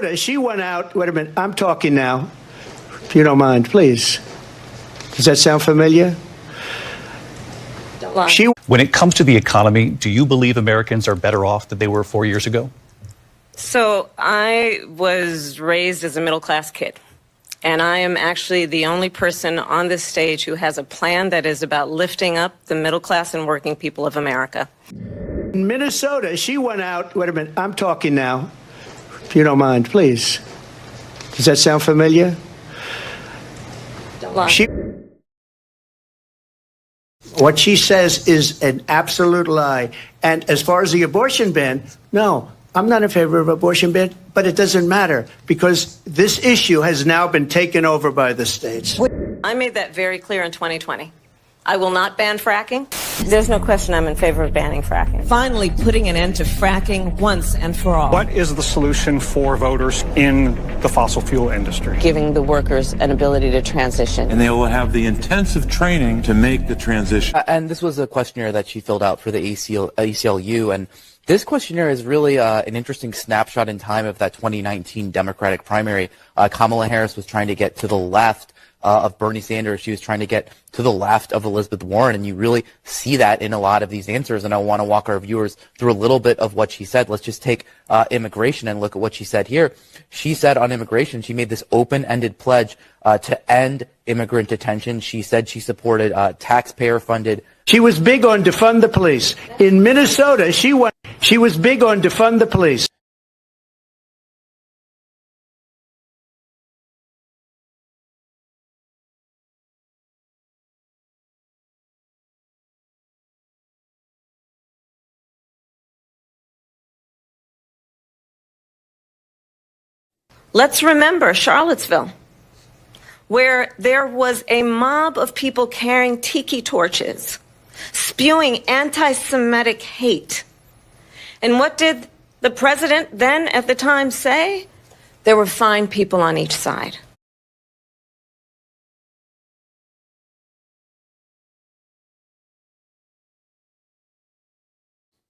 Minnesota, she went out. Wait a minute. I'm talking now. If you don't mind, please. Does that sound familiar? Don't lie. When it comes to the economy, do you believe Americans are better off than they were 4 years ago? So I was raised as a middle-class kid, and I am actually the only person on this stage who has a plan that is about lifting up the middle class and working people of America. In Minnesota, she went out. Wait a minute. I'm talking now. If you don't mind, please. Does that sound familiar? Don't lie. What she says is an absolute lie. And as far as the abortion ban, no, I'm not in favor of abortion ban, but it doesn't matter because this issue has now been taken over by the states. I made that very clear in 2020. I will not ban fracking. There's no question I'm in favor of banning fracking. Finally putting an end to fracking once and for all. What is the solution for voters in the fossil fuel industry? Giving the workers an ability to transition. And they will have the intensive training to make the transition. And this was a questionnaire that she filled out for the ACLU, and this questionnaire is really an interesting snapshot in time of that 2019 Democratic primary. Kamala Harris was trying to get to the left of Bernie Sanders. She was trying to get to the left of Elizabeth Warren, and you really see that in a lot of these answers. And I want to walk our viewers through a little bit of what she said. Let's just take immigration and look at what she said here. She said on immigration, she made this open-ended pledge to end immigrant detention. She said she supported taxpayer-funded. She was big on defund the police. In Minnesota, she was big on defund the police. Let's remember Charlottesville, where there was a mob of people carrying tiki torches, spewing anti-Semitic hate. And what did the president then at the time say? There were fine people on each side.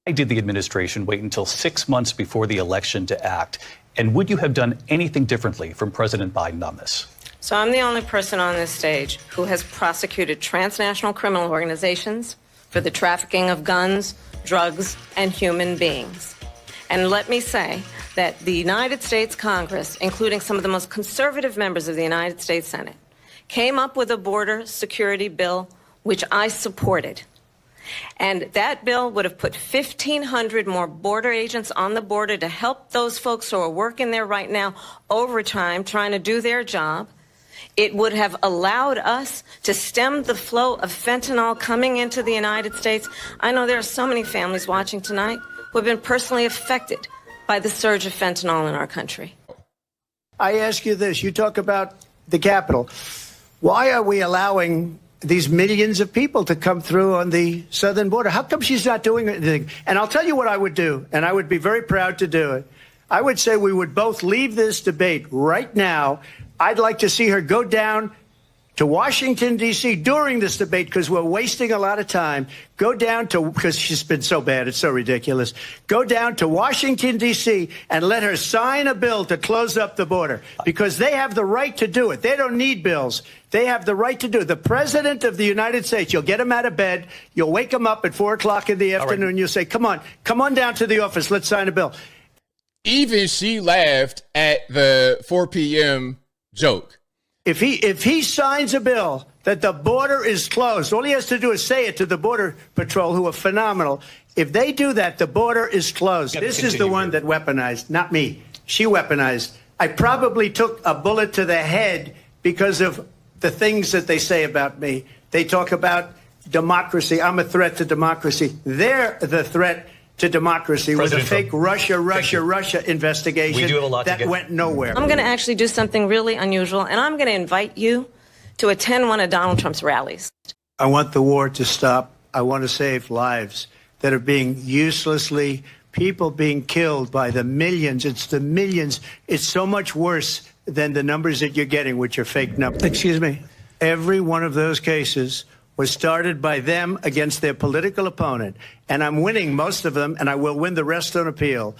Why did the administration wait until 6 months before the election to act? And would you have done anything differently from President Biden on this? So I'm the only person on this stage who has prosecuted transnational criminal organizations for the trafficking of guns, drugs, and human beings. And let me say that the United States Congress, including some of the most conservative members of the United States Senate, came up with a border security bill, which I supported. And that bill would have put 1,500 more border agents on the border to help those folks who are working there right now overtime, trying to do their job. It would have allowed us to stem the flow of fentanyl coming into the United States. I know there are so many families watching tonight who have been personally affected by the surge of fentanyl in our country. I ask you this. You talk about the Capitol. Why are we allowing these millions of people to come through on the southern border? How come she's not doing anything? And I'll tell you what I would do, and I would be very proud to do it. I would say we would both leave this debate right now. I'd like to see her go down to Washington, D.C. during this debate because we're wasting a lot of time. Go down to, because she's been so bad, it's so ridiculous. Go down to Washington, D.C. and let her sign a bill to close up the border because they have the right to do it. They don't need bills. They have the right to do it. The president of the United States, you'll get him out of bed. You'll wake him up at 4 o'clock in the afternoon. Right. You'll say, come on down to the office. Let's sign a bill. Even she laughed at the 4 p.m. joke. If he signs a bill that the border is closed, all he has to do is say it to the Border Patrol, who are phenomenal. If they do that, the border is closed. This is the one that weaponized, not me. She weaponized. I probably took a bullet to the head because of the things that they say about me. They talk about democracy. I'm a threat to democracy. They're the threat to democracy with a fake Russia investigation that went nowhere. I'm going to actually do something really unusual, and I'm going to invite you to attend one of Donald Trump's rallies. I want the war to stop. I want to save lives that are being uselessly, people being killed by the millions. It's the millions. It's so much worse than the numbers that you're getting, which are fake numbers. Excuse me. Every one of those cases was started by them against their political opponent. And I'm winning most of them, and I will win the rest on appeal.